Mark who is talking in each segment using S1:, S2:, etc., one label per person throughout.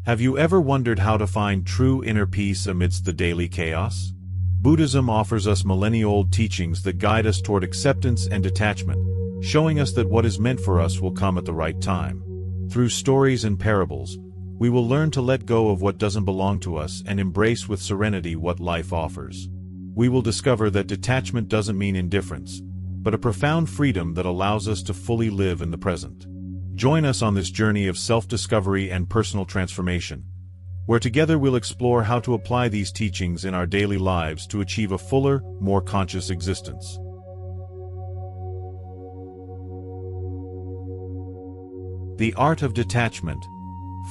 S1: Have you ever wondered how to find true inner peace amidst the daily chaos? Buddhism offers us millennia-old teachings that guide us toward acceptance and detachment, showing us that what is meant for us will come at the right time. Through stories and parables, we will learn to let go of what doesn't belong to us and embrace with serenity what life offers. We will discover that detachment doesn't mean indifference, but a profound freedom that allows us to fully live in the present. Join us on this journey of self-discovery and personal transformation, where together we'll explore how to apply these teachings in our daily lives to achieve a fuller, more conscious existence. The Art of Detachment,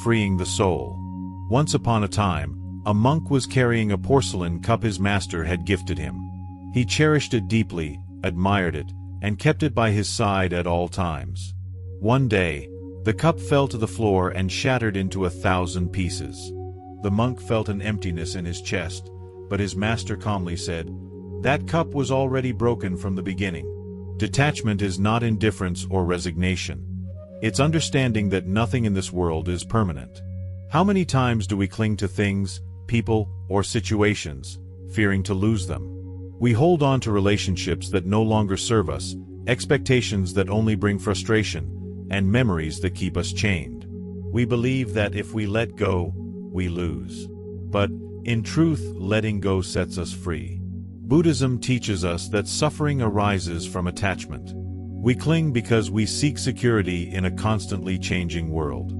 S1: Freeing the Soul. Once upon a time, a monk was carrying a porcelain cup his master had gifted him. He cherished it deeply, admired it, and kept it by his side at all times. One day, the cup fell to the floor and shattered into 1,000 pieces. The monk felt an emptiness in his chest, but his master calmly said, "That cup was already broken from the beginning." Detachment is not indifference or resignation. It's understanding that nothing in this world is permanent. How many times do we cling to things, people, or situations, fearing to lose them? We hold on to relationships that no longer serve us, expectations that only bring frustration, and memories that keep us chained. We believe that if we let go, we lose. But, in truth, letting go sets us free. Buddhism teaches us that suffering arises from attachment. We cling because we seek security in a constantly changing world.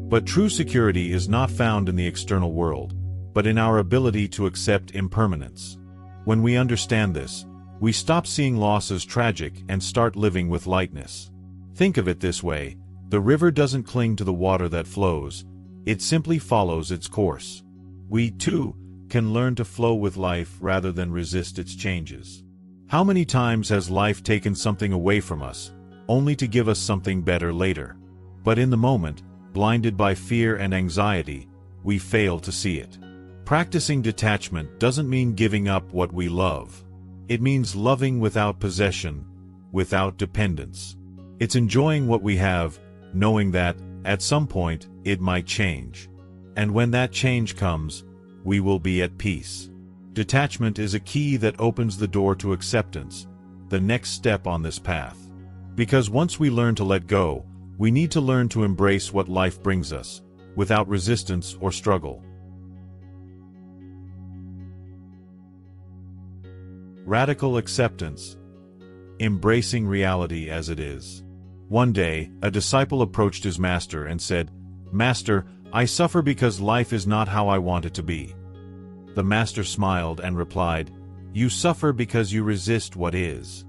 S1: But true security is not found in the external world, but in our ability to accept impermanence. When we understand this, we stop seeing loss as tragic and start living with lightness. Think of it this way: the river doesn't cling to the water that flows, it simply follows its course. We, too, can learn to flow with life rather than resist its changes. How many times has life taken something away from us, only to give us something better later? But in the moment, blinded by fear and anxiety, we fail to see it. Practicing detachment doesn't mean giving up what we love. It means loving without possession, without dependence. It's enjoying what we have, knowing that, at some point, it might change. And when that change comes, we will be at peace. Detachment is a key that opens the door to acceptance, the next step on this path. Because once we learn to let go, we need to learn to embrace what life brings us, without resistance or struggle. Radical acceptance. Embracing reality as it is. One day, a disciple approached his master and said, "Master, I suffer because life is not how I want it to be." The master smiled and replied, "You suffer because you resist what is.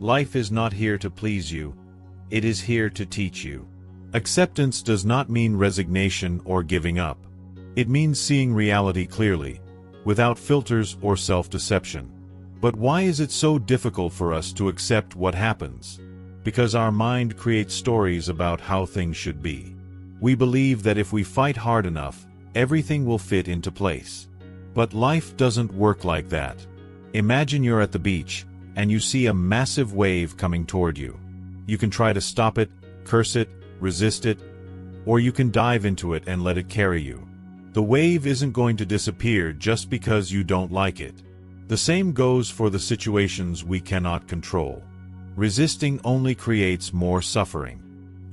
S1: Life is not here to please you, it is here to teach you." Acceptance does not mean resignation or giving up. It means seeing reality clearly, without filters or self-deception. But why is it so difficult for us to accept what happens? Because our mind creates stories about how things should be. We believe that if we fight hard enough, everything will fit into place. But life doesn't work like that. Imagine you're at the beach, and you see a massive wave coming toward you. You can try to stop it, curse it, resist it, or you can dive into it and let it carry you. The wave isn't going to disappear just because you don't like it. The same goes for the situations we cannot control. Resisting only creates more suffering.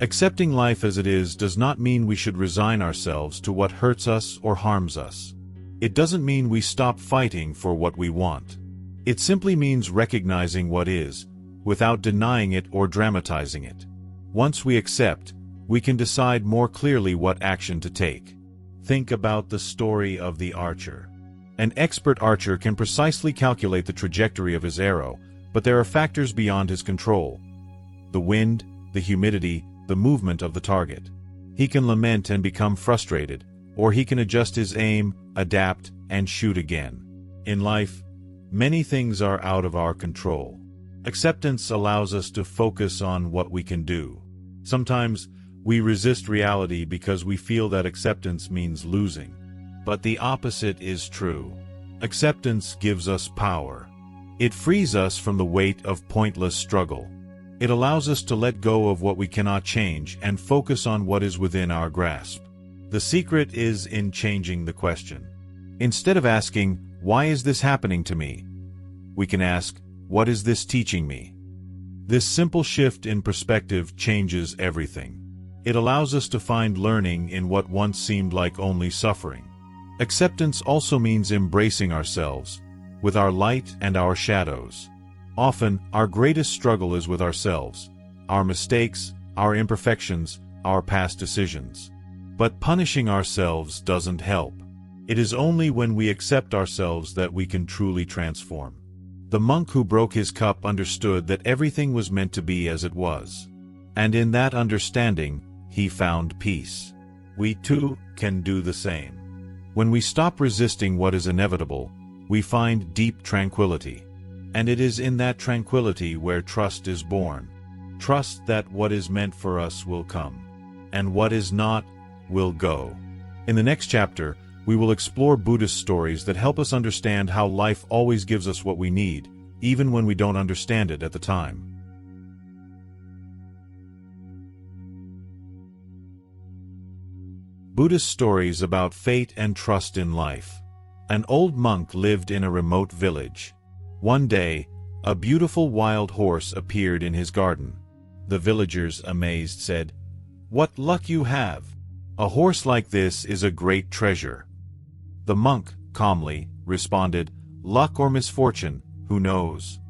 S1: Accepting life as it is does not mean we should resign ourselves to what hurts us or harms us. It doesn't mean we stop fighting for what we want. It simply means recognizing what is, without denying it or dramatizing it. Once we accept, we can decide more clearly what action to take. Think about the story of the archer. An expert archer can precisely calculate the trajectory of his arrow, but there are factors beyond his control: the wind, the humidity, the movement of the target. He can lament and become frustrated, or he can adjust his aim, adapt, and shoot again. In life, many things are out of our control. Acceptance allows us to focus on what we can do. Sometimes, we resist reality because we feel that acceptance means losing. But the opposite is true. Acceptance gives us power. It frees us from the weight of pointless struggle. It allows us to let go of what we cannot change and focus on what is within our grasp. The secret is in changing the question. Instead of asking, "Why is this happening to me?" we can ask, "What is this teaching me?" This simple shift in perspective changes everything. It allows us to find learning in what once seemed like only suffering. Acceptance also means embracing ourselves, with our light and our shadows. Often, our greatest struggle is with ourselves, our mistakes, our imperfections, our past decisions. But punishing ourselves doesn't help. It is only when we accept ourselves that we can truly transform. The monk who broke his cup understood that everything was meant to be as it was. And in that understanding, he found peace. We too can do the same. When we stop resisting what is inevitable, we find deep tranquility. And it is in that tranquility where trust is born. Trust that what is meant for us will come, and what is not will go. In the next chapter, we will explore Buddhist stories that help us understand how life always gives us what we need, even when we don't understand it at the time. Buddhist stories about fate and trust in life. An old monk lived in a remote village. One day, a beautiful wild horse appeared in his garden. The villagers, amazed, said, "What luck you have! A horse like this is a great treasure." The monk, calmly, responded, "Luck or misfortune, who knows?"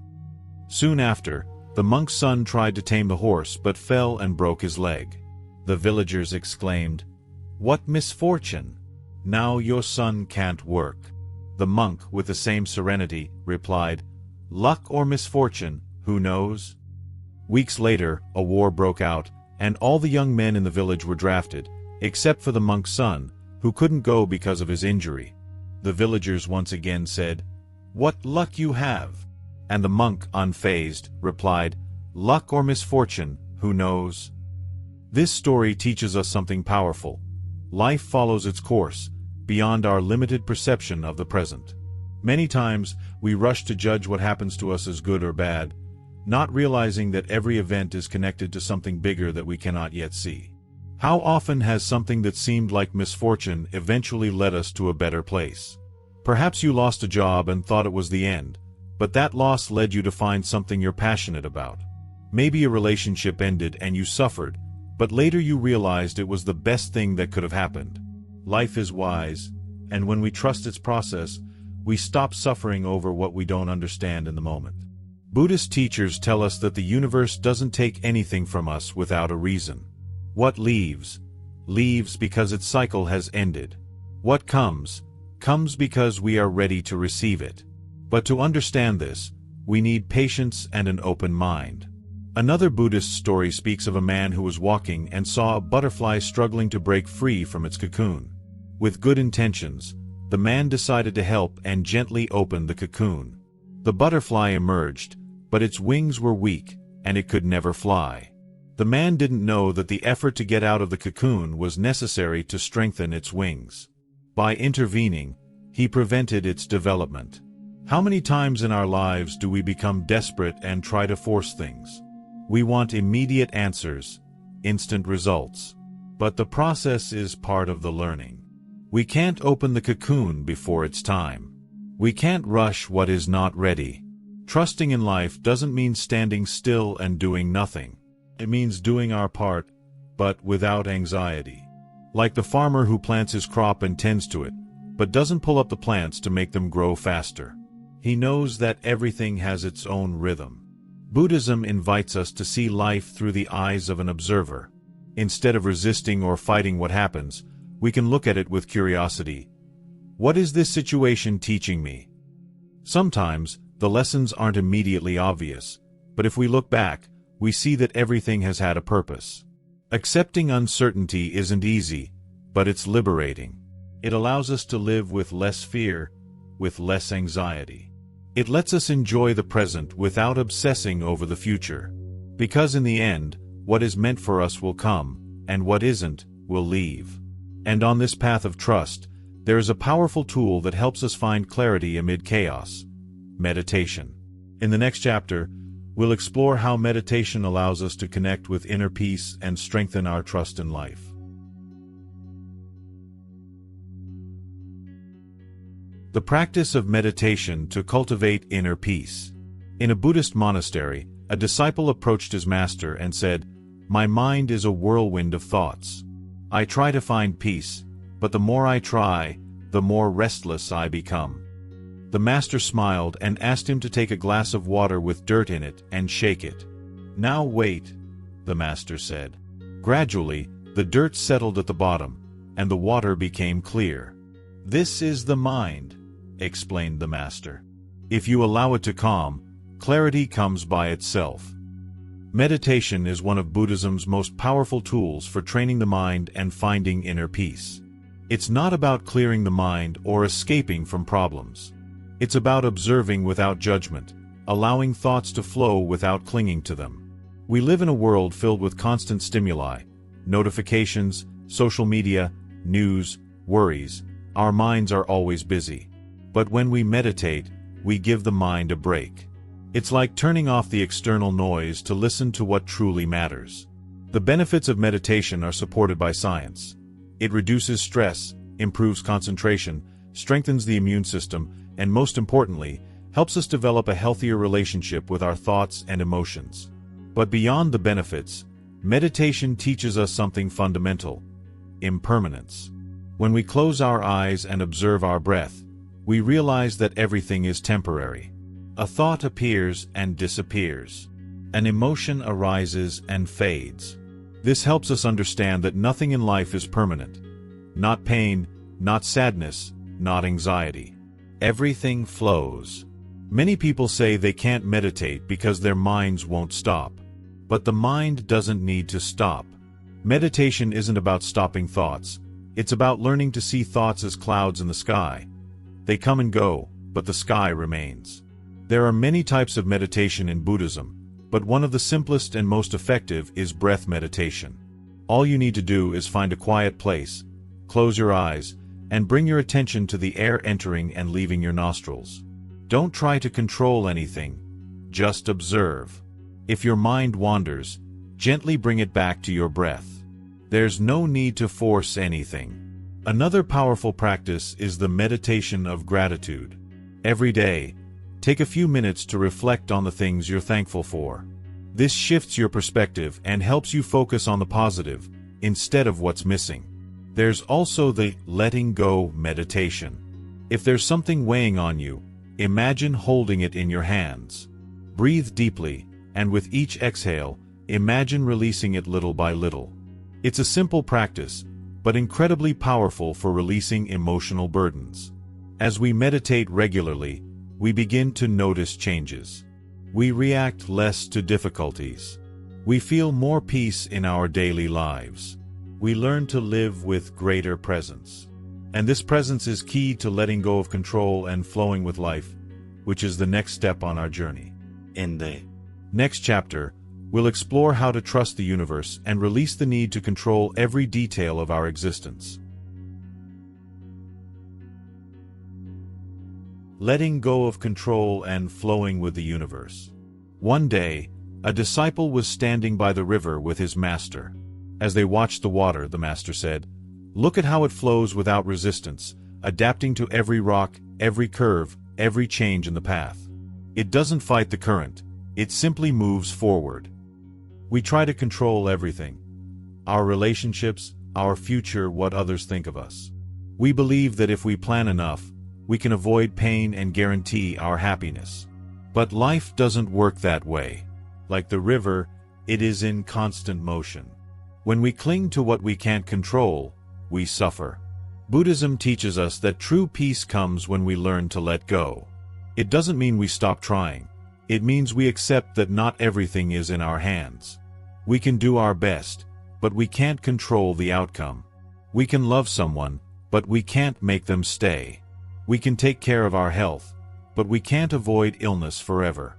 S1: Soon after, the monk's son tried to tame the horse but fell and broke his leg. The villagers exclaimed, "What misfortune! Now your son can't work." The monk, with the same serenity, replied, "Luck or misfortune, who knows?" Weeks later, a war broke out, and all the young men in the village were drafted, except for the monk's son, who couldn't go because of his injury. The villagers once again said, "What luck you have!" And the monk, unfazed, replied, "Luck or misfortune, who knows?" This story teaches us something powerful. Life follows its course, beyond our limited perception of the present. Many times, we rush to judge what happens to us as good or bad, not realizing that every event is connected to something bigger that we cannot yet see. How often has something that seemed like misfortune eventually led us to a better place? Perhaps you lost a job and thought it was the end, but that loss led you to find something you're passionate about. Maybe a relationship ended and you suffered, but later you realized it was the best thing that could have happened. Life is wise, and when we trust its process, we stop suffering over what we don't understand in the moment. Buddhist teachers tell us that the universe doesn't take anything from us without a reason. What leaves, leaves because its cycle has ended. What comes, comes because we are ready to receive it. But to understand this, we need patience and an open mind. Another Buddhist story speaks of a man who was walking and saw a butterfly struggling to break free from its cocoon. With good intentions, the man decided to help and gently opened the cocoon. The butterfly emerged, but its wings were weak, and it could never fly. The man didn't know that the effort to get out of the cocoon was necessary to strengthen its wings. By intervening, he prevented its development. How many times in our lives do we become desperate and try to force things? We want immediate answers, instant results. But the process is part of the learning. We can't open the cocoon before it's time. We can't rush what is not ready. Trusting in life doesn't mean standing still and doing nothing. It means doing our part, but without anxiety. Like the farmer who plants his crop and tends to it, but doesn't pull up the plants to make them grow faster. He knows that everything has its own rhythm. Buddhism invites us to see life through the eyes of an observer. Instead of resisting or fighting what happens, we can look at it with curiosity. What is this situation teaching me? Sometimes, the lessons aren't immediately obvious, but if we look back, we see that everything has had a purpose. Accepting uncertainty isn't easy, but it's liberating. It allows us to live with less fear, with less anxiety. It lets us enjoy the present without obsessing over the future. Because in the end, what is meant for us will come, and what isn't, will leave. And on this path of trust, there is a powerful tool that helps us find clarity amid chaos: meditation. In the next chapter, we'll explore how meditation allows us to connect with inner peace and strengthen our trust in life. The practice of meditation to cultivate inner peace. In a Buddhist monastery, a disciple approached his master and said, "My mind is a whirlwind of thoughts. I try to find peace, but the more I try, the more restless I become." The master smiled and asked him to take a glass of water with dirt in it and shake it. "Now wait," the master said. Gradually, the dirt settled at the bottom, and the water became clear. "This is the mind," explained the master. "If you allow it to calm, clarity comes by itself." Meditation is one of Buddhism's most powerful tools for training the mind and finding inner peace. It's not about clearing the mind or escaping from problems. It's about observing without judgment, allowing thoughts to flow without clinging to them. We live in a world filled with constant stimuli, notifications, social media, news, worries. Our minds are always busy. But when we meditate, we give the mind a break. It's like turning off the external noise to listen to what truly matters. The benefits of meditation are supported by science. It reduces stress, improves concentration, strengthens the immune system, and most importantly, helps us develop a healthier relationship with our thoughts and emotions. But beyond the benefits, meditation teaches us something fundamental: impermanence. When we close our eyes and observe our breath, we realize that everything is temporary. A thought appears and disappears. An emotion arises and fades. This helps us understand that nothing in life is permanent. Not pain, not sadness, not anxiety. Everything flows. Many people say they can't meditate because their minds won't stop. But the mind doesn't need to stop. Meditation isn't about stopping thoughts. It's about learning to see thoughts as clouds in the sky. They come and go, but the sky remains. There are many types of meditation in Buddhism, but one of the simplest and most effective is breath meditation. All you need to do is find a quiet place, close your eyes, and bring your attention to the air entering and leaving your nostrils. Don't try to control anything, just observe. If your mind wanders, gently bring it back to your breath. There's no need to force anything. Another powerful practice is the meditation of gratitude. Every day, take a few minutes to reflect on the things you're thankful for. This shifts your perspective and helps you focus on the positive, instead of what's missing. There's also the letting go meditation. If there's something weighing on you, imagine holding it in your hands. Breathe deeply, and with each exhale, imagine releasing it little by little. It's a simple practice, but incredibly powerful for releasing emotional burdens. As we meditate regularly, we begin to notice changes. We react less to difficulties. We feel more peace in our daily lives. We learn to live with greater presence. And this presence is key to letting go of control and flowing with life, which is the next step on our journey. In the next chapter, we'll explore how to trust the universe and release the need to control every detail of our existence. Letting go of control and flowing with the universe. One day, a disciple was standing by the river with his master. As they watched the water, the master said, "Look at how it flows without resistance, adapting to every rock, every curve, every change in the path. It doesn't fight the current, it simply moves forward." We try to control everything: our relationships, our future, what others think of us. We believe that if we plan enough, we can avoid pain and guarantee our happiness. But life doesn't work that way. Like the river, it is in constant motion. When we cling to what we can't control, we suffer. Buddhism teaches us that true peace comes when we learn to let go. It doesn't mean we stop trying. It means we accept that not everything is in our hands. We can do our best, but we can't control the outcome. We can love someone, but we can't make them stay. We can take care of our health, but we can't avoid illness forever.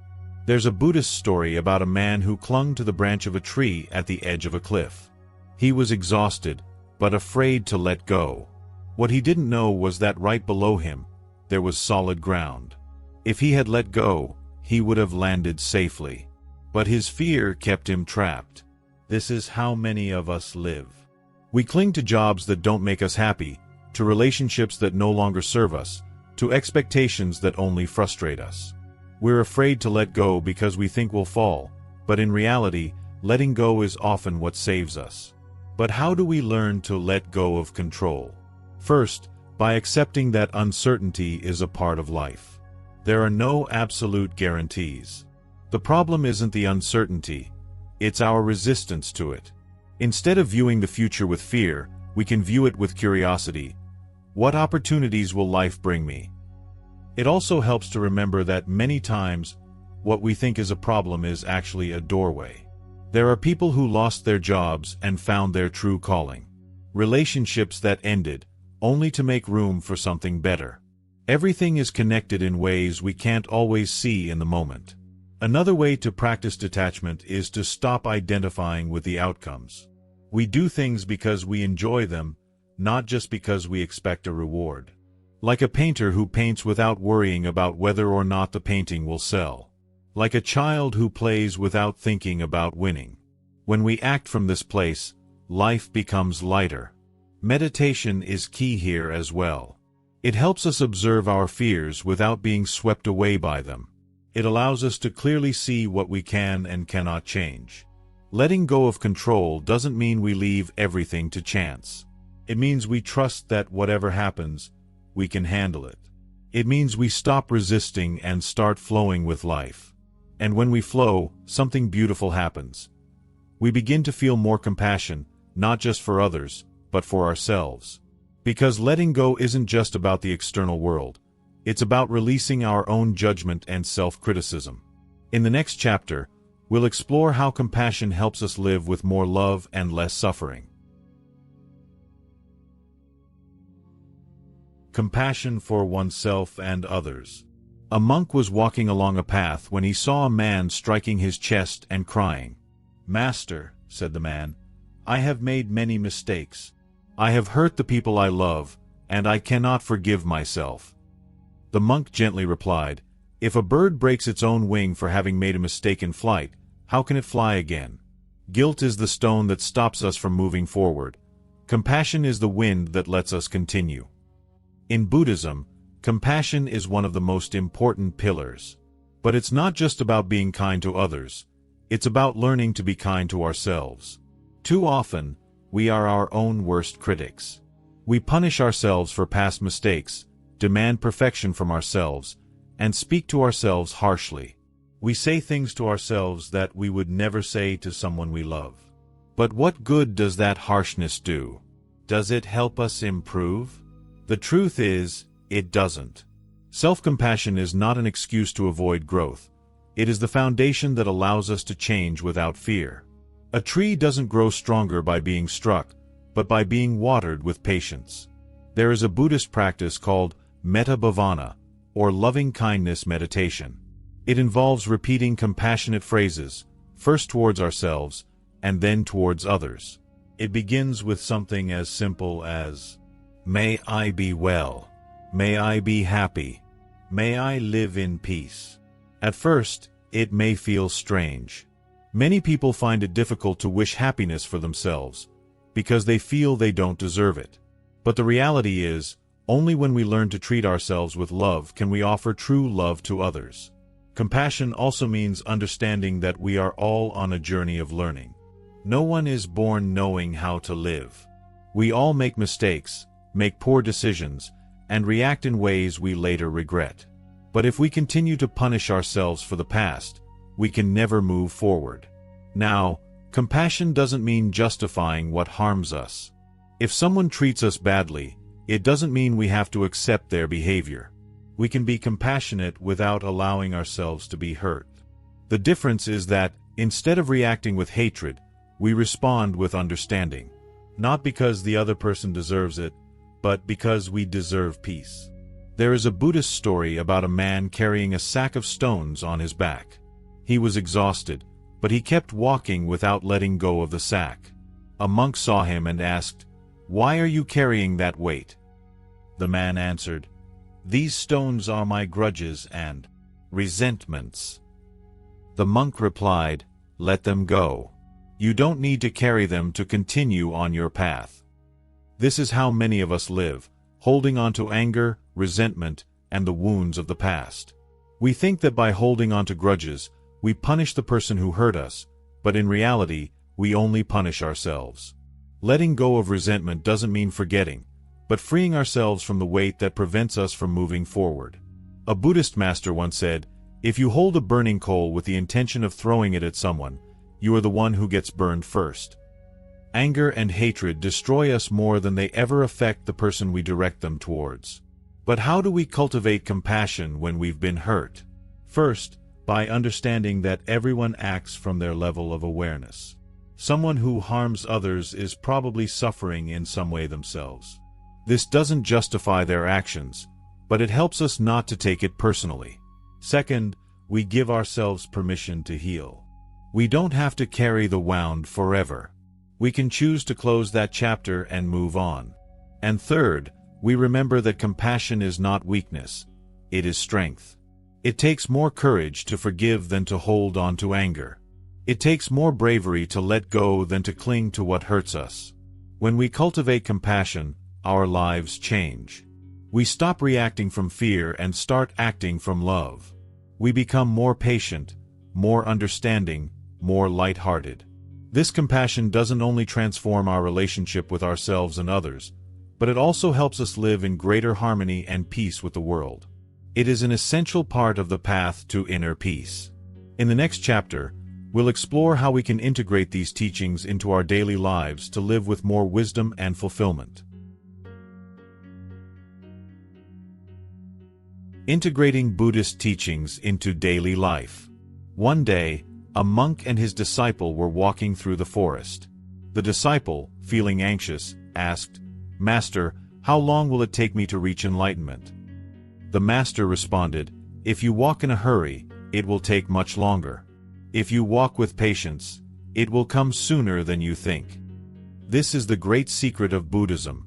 S1: There's a Buddhist story about a man who clung to the branch of a tree at the edge of a cliff. He was exhausted, but afraid to let go. What he didn't know was that right below him, there was solid ground. If he had let go, he would have landed safely. But his fear kept him trapped. This is how many of us live. We cling to jobs that don't make us happy, to relationships that no longer serve us, to expectations that only frustrate us. We're afraid to let go because we think we'll fall, but in reality, letting go is often what saves us. But how do we learn to let go of control? First, by accepting that uncertainty is a part of life. There are no absolute guarantees. The problem isn't the uncertainty, it's our resistance to it. Instead of viewing the future with fear, we can view it with curiosity. What opportunities will life bring me? It also helps to remember that many times, what we think is a problem is actually a doorway. There are people who lost their jobs and found their true calling. Relationships that ended, only to make room for something better. Everything is connected in ways we can't always see in the moment. Another way to practice detachment is to stop identifying with the outcomes. We do things because we enjoy them, not just because we expect a reward. Like a painter who paints without worrying about whether or not the painting will sell. Like a child who plays without thinking about winning. When we act from this place, life becomes lighter. Meditation is key here as well. It helps us observe our fears without being swept away by them. It allows us to clearly see what we can and cannot change. Letting go of control doesn't mean we leave everything to chance. It means we trust that whatever happens, we can handle it. It means we stop resisting and start flowing with life. And when we flow, something beautiful happens. We begin to feel more compassion, not just for others, but for ourselves. Because letting go isn't just about the external world. It's about releasing our own judgment and self-criticism. In the next chapter, we'll explore how compassion helps us live with more love and less suffering. Compassion for oneself and others. A monk was walking along a path when he saw a man striking his chest and crying. "Master," said the man, "I have made many mistakes. I have hurt the people I love, and I cannot forgive myself." The monk gently replied, "If a bird breaks its own wing for having made a mistake in flight, how can it fly again? Guilt is the stone that stops us from moving forward. Compassion is the wind that lets us continue." In Buddhism, compassion is one of the most important pillars. But it's not just about being kind to others. It's about learning to be kind to ourselves. Too often, we are our own worst critics. We punish ourselves for past mistakes, demand perfection from ourselves, and speak to ourselves harshly. We say things to ourselves that we would never say to someone we love. But what good does that harshness do? Does it help us improve? The truth is, it doesn't. Self-compassion is not an excuse to avoid growth. It is the foundation that allows us to change without fear. A tree doesn't grow stronger by being struck, but by being watered with patience. There is a Buddhist practice called metta bhavana, or loving-kindness meditation. It involves repeating compassionate phrases, first towards ourselves, and then towards others. It begins with something as simple as, "May I be well. May I be happy. May I live in peace." At first, it may feel strange. Many people find it difficult to wish happiness for themselves, because they feel they don't deserve it. But the reality is, only when we learn to treat ourselves with love can we offer true love to others. Compassion also means understanding that we are all on a journey of learning. No one is born knowing how to live. We all make mistakes, make poor decisions, and react in ways we later regret. But if we continue to punish ourselves for the past, we can never move forward. Now, compassion doesn't mean justifying what harms us. If someone treats us badly, it doesn't mean we have to accept their behavior. We can be compassionate without allowing ourselves to be hurt. The difference is that, instead of reacting with hatred, we respond with understanding. Not because the other person deserves it, but because we deserve peace. There is a Buddhist story about a man carrying a sack of stones on his back. He was exhausted, but he kept walking without letting go of the sack. A monk saw him and asked, "Why are you carrying that weight?" The man answered, "These stones are my grudges and resentments." The monk replied, "Let them go. You don't need to carry them to continue on your path." This is how many of us live, holding on to anger, resentment, and the wounds of the past. We think that by holding on to grudges, we punish the person who hurt us, but in reality, we only punish ourselves. Letting go of resentment doesn't mean forgetting, but freeing ourselves from the weight that prevents us from moving forward. A Buddhist master once said, "If you hold a burning coal with the intention of throwing it at someone, you are the one who gets burned first." Anger and hatred destroy us more than they ever affect the person we direct them towards. But how do we cultivate compassion when we've been hurt? First, by understanding that everyone acts from their level of awareness. Someone who harms others is probably suffering in some way themselves. This doesn't justify their actions, but it helps us not to take it personally. Second, we give ourselves permission to heal. We don't have to carry the wound forever. We can choose to close that chapter and move on. And third, we remember that compassion is not weakness, it is strength. It takes more courage to forgive than to hold on to anger. It takes more bravery to let go than to cling to what hurts us. When we cultivate compassion, our lives change. We stop reacting from fear and start acting from love. We become more patient, more understanding, more light-hearted. This compassion doesn't only transform our relationship with ourselves and others, but it also helps us live in greater harmony and peace with the world. It is an essential part of the path to inner peace. In the next chapter, we'll explore how we can integrate these teachings into our daily lives to live with more wisdom and fulfillment. Integrating Buddhist teachings into daily life. One day, a monk and his disciple were walking through the forest. The disciple, feeling anxious, asked, "Master, how long will it take me to reach enlightenment?" The master responded, "If you walk in a hurry, it will take much longer. If you walk with patience, it will come sooner than you think." This is the great secret of Buddhism.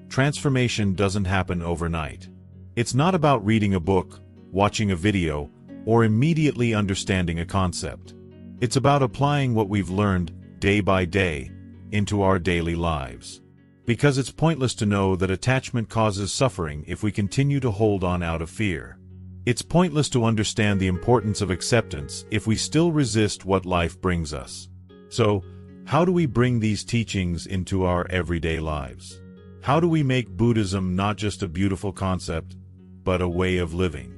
S1: Transformation doesn't happen overnight. It's not about reading a book, watching a video, or immediately understanding a concept. It's about applying what we've learned, day by day, into our daily lives. Because it's pointless to know that attachment causes suffering if we continue to hold on out of fear. It's pointless to understand the importance of acceptance if we still resist what life brings us. So, how do we bring these teachings into our everyday lives? How do we make Buddhism not just a beautiful concept, but a way of living?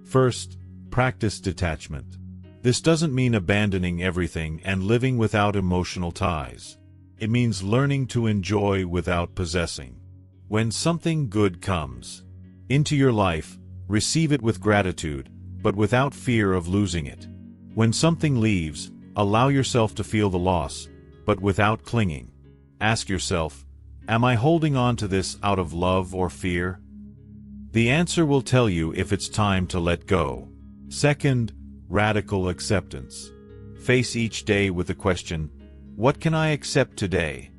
S1: First, practice detachment. This doesn't mean abandoning everything and living without emotional ties. It means learning to enjoy without possessing. When something good comes into your life, receive it with gratitude, but without fear of losing it. When something leaves, allow yourself to feel the loss, but without clinging. Ask yourself, am I holding on to this out of love or fear? The answer will tell you if it's time to let go. Second, radical acceptance. Face each day with the question, what can I accept today?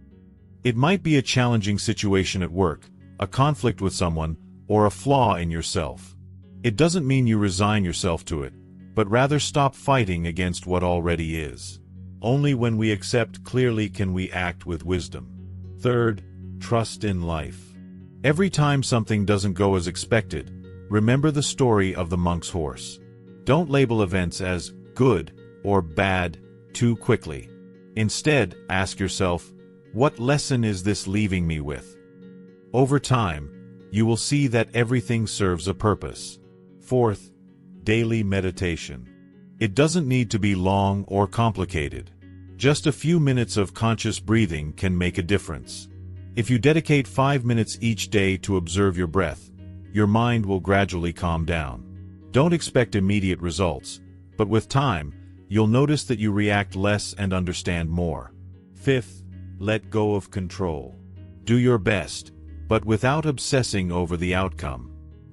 S1: It might be a challenging situation at work, a conflict with someone, or a flaw in yourself. It doesn't mean you resign yourself to it, but rather stop fighting against what already is. Only when we accept clearly can we act with wisdom. Third, trust in life. Every time something doesn't go as expected, remember the story of the monk's horse. Don't label events as good or bad too quickly. Instead, ask yourself, what lesson is this leaving me with? Over time, you will see that everything serves a purpose. Fourth, daily meditation. It doesn't need to be long or complicated. Just a few minutes of conscious breathing can make a difference. If you dedicate 5 minutes each day to observe your breath, your mind will gradually calm down. Don't expect immediate results, but with time, you'll notice that you react less and understand more. Fifth, let go of control. Do your best, but without obsessing over the outcome.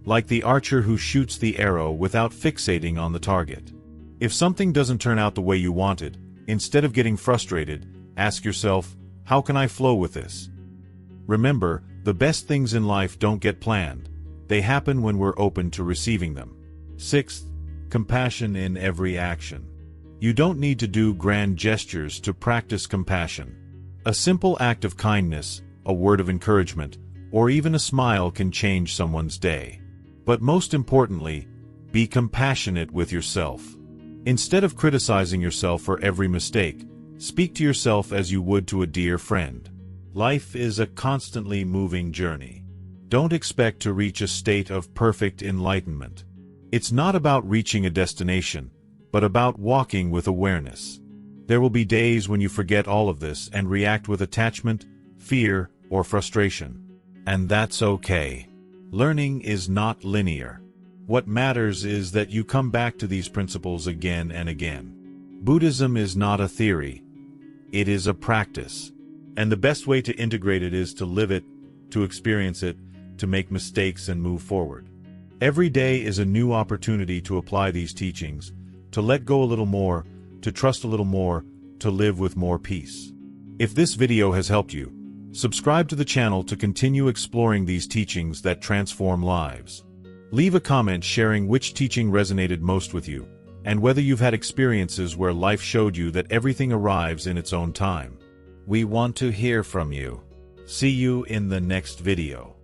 S1: Like the archer who shoots the arrow without fixating on the target. If something doesn't turn out the way you wanted, instead of getting frustrated, ask yourself, how can I flow with this? Remember, the best things in life don't get planned. They happen when we're open to receiving them. Sixth, compassion in every action. You don't need to do grand gestures to practice compassion. A simple act of kindness, a word of encouragement, or even a smile can change someone's day. But most importantly, be compassionate with yourself. Instead of criticizing yourself for every mistake, speak to yourself as you would to a dear friend. Life is a constantly moving journey. Don't expect to reach a state of perfect enlightenment. It's not about reaching a destination, but about walking with awareness. There will be days when you forget all of this and react with attachment, fear, or frustration. And that's okay. Learning is not linear. What matters is that you come back to these principles again and again. Buddhism is not a theory. It is a practice. And the best way to integrate it is to live it, to experience it, to make mistakes and move forward. Every day is a new opportunity to apply these teachings, to let go a little more, to trust a little more, to live with more peace. If this video has helped you, subscribe to the channel to continue exploring these teachings that transform lives. Leave a comment sharing which teaching resonated most with you, and whether you've had experiences where life showed you that everything arrives in its own time. We want to hear from you. See you in the next video.